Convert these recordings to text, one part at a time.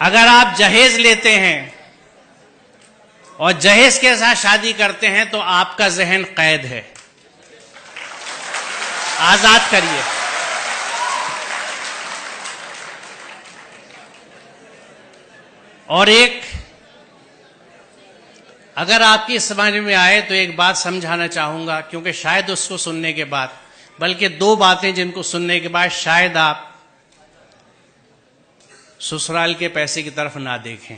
अगर आप जहेज लेते हैं और जहेज के साथ शादी करते हैं तो आपका जहन कैद है। आजाद करिए। और एक अगर आपकी समझ में आए तो एक बात समझाना चाहूंगा, क्योंकि शायद उसको सुनने के बाद, बल्कि दो बातें जिनको सुनने के बाद शायद आप ससुराल के पैसे की तरफ ना देखें।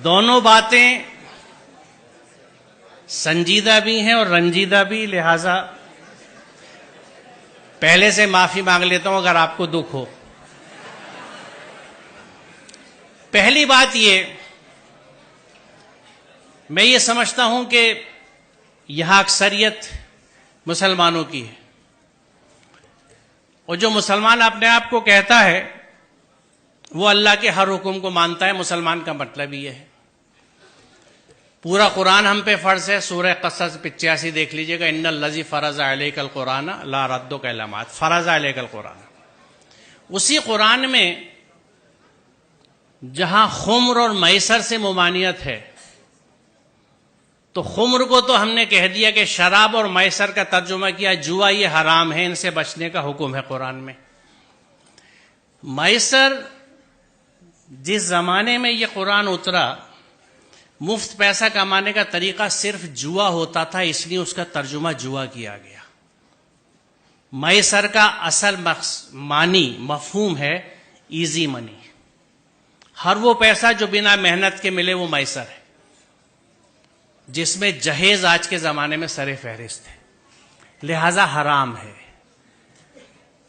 दोनों बातें संजीदा भी हैं और रंजीदा भी, लिहाजा पहले से माफी मांग लेता हूं अगर आपको दुख हो। पहली बात मैं ये समझता हूं कि यहां अक्सरियत मुसलमानों की है, और जो मुसलमान अपने आप को कहता है वो अल्लाह के हर हुक्म को मानता है। मुसलमान का मतलब ये है। पूरा कुरान हम पे फर्ज है। सूरह क़सस 85 देख लीजिएगा। इन्नल लज़ी फ़रज़ अलैकल कुरान ला रद्दु कलमात फ़रज़ अलैकल कुरान। उसी कुरान में जहां खुम्र और मैसर से मुमानियत है, तो खुम्र को तो हमने कह दिया कि शराब, और मैसर का तर्जुमा किया जुआ, ये हराम है, इनसे बचने का हुक्म है कुरान में। मैसर, जिस जमाने में ये कुरान उतरा, मुफ्त पैसा कमाने का तरीका सिर्फ जुआ होता था, इसलिए उसका तर्जुमा जुआ किया गया। मैसर का असल मानी मफहूम है इजी मनी। हर वो पैसा जो बिना मेहनत के मिले वो मैसर है, जिसमें जहेज आज के जमाने में सरे फहरिस्त है, लिहाजा हराम है।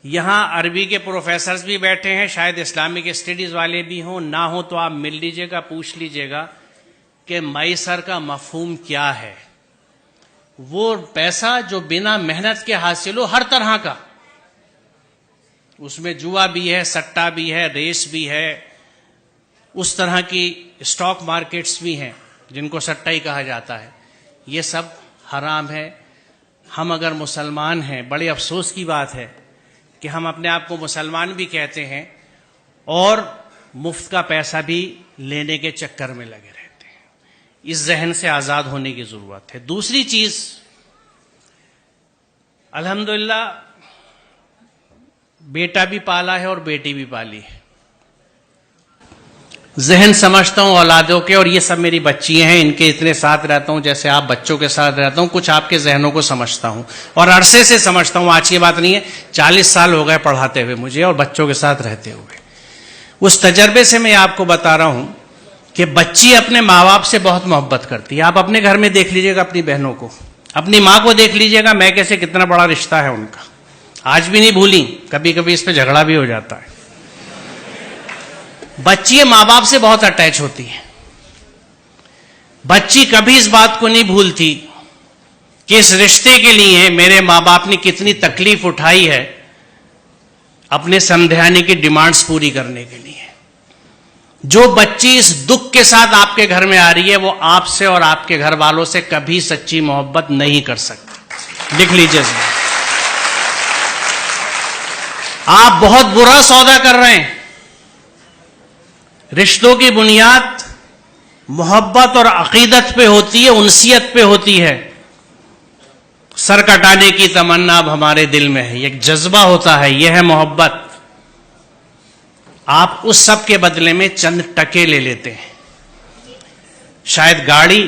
यहां अरबी के प्रोफेसर्स भी बैठे हैं, शायद इस्लामिक स्टडीज वाले भी हों, ना हो तो आप मिल लीजिएगा, पूछ लीजिएगा कि मैसर का मफहूम क्या है। वो पैसा जो बिना मेहनत के हासिल हो, हर तरह का, उसमें जुआ भी है, सट्टा भी है, रेस भी है, उस तरह की स्टॉक मार्केट्स भी हैं जिनको सट्टा ही कहा जाता है। ये सब हराम है। हम अगर मुसलमान हैं, बड़े अफसोस की बात है कि हम अपने आप को मुसलमान भी कहते हैं और मुफ्त का पैसा भी लेने के चक्कर में लगे रहते हैं। इस जहन से आज़ाद होने की ज़रूरत है। दूसरी चीज़, अल्हम्दुलिल्लाह बेटा भी पाला है और बेटी भी पाली है। जहन समझता हूं औलादों के, और ये सब मेरी बच्चियां हैं, इनके इतने साथ रहता हूं जैसे आप बच्चों के साथ रहता हूं। कुछ आपके जहनों को समझता हूं और अरसे से समझता हूं, आज की बात नहीं है। 40 साल हो गए पढ़ाते हुए मुझे और बच्चों के साथ रहते हुए। उस तजर्बे से मैं आपको बता रहा हूं कि बच्ची अपने माँ बाप से बहुत मोहब्बत करती है। आप अपने घर में देख लीजिएगा, अपनी बहनों को, अपनी माँ को देख लीजिएगा, मैं कैसे, कितना बड़ा रिश्ता है उनका, आज भी नहीं भूली। कभी कभी इस पर झगड़ा भी हो जाता है। बच्ची माँ बाप से बहुत अटैच होती है। बच्ची कभी इस बात को नहीं भूलती कि इस रिश्ते के लिए मेरे माँ बाप ने कितनी तकलीफ उठाई है अपने समझाने की डिमांड्स पूरी करने के लिए। जो बच्ची इस दुख के साथ आपके घर में आ रही है, वो आपसे और आपके घर वालों से कभी सच्ची मोहब्बत नहीं कर सकती। लिख लीजिए, आप बहुत बुरा सौदा कर रहे हैं। रिश्तों की बुनियाद मोहब्बत और अकीदत पे होती है, उनसियत पे होती है। सर कटाने की तमन्ना अब हमारे दिल में है, एक जज्बा होता है, यह है मोहब्बत। आप उस सब के बदले में चंद टके ले लेते हैं, शायद गाड़ी,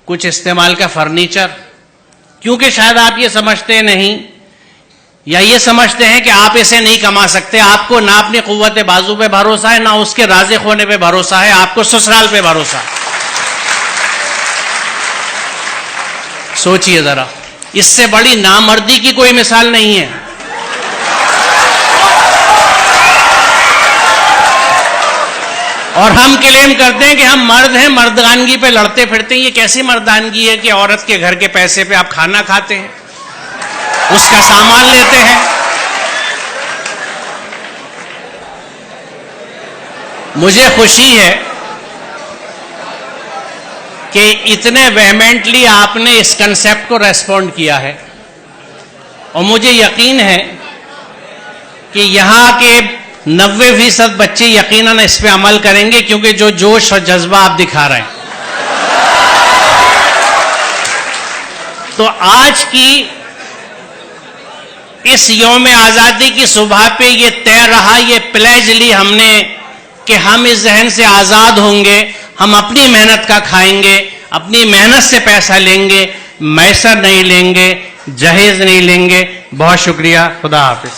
कुछ इस्तेमाल का फर्नीचर, क्योंकि शायद आप ये समझते नहीं या ये समझते हैं कि आप इसे नहीं कमा सकते। आपको ना अपनी कुव्वत बाजू पे भरोसा है, ना उसके राज़िक होने पे भरोसा है, आपको ससुराल पे भरोसा है। सोचिए जरा, इससे बड़ी नामर्दी की कोई मिसाल नहीं है। और हम क्लेम करते हैं कि हम मर्द हैं, मर्दानगी पे लड़ते फिरते हैं। ये कैसी मर्दानगी है कि औरत के घर के पैसे पे आप खाना खाते हैं, उसका सामान लेते हैं। मुझे खुशी है कि इतने वेहमेंटली आपने इस कंसेप्ट को रेस्पॉन्ड किया है। और मुझे यकीन है कि यहाँ के 90% बच्चे यकीनन इस पे अमल करेंगे, क्योंकि जो जोश और जज्बा आप दिखा रहे हैं। तो आज की इस यौम आजादी की सुबह पे ये तय रहा, ये प्लेज ली हमने कि हम इस जहन से आजाद होंगे, हम अपनी मेहनत का खाएंगे, अपनी मेहनत से पैसा लेंगे, मैसर नहीं लेंगे, जहेज नहीं लेंगे। बहुत शुक्रिया, खुदा हाफिज।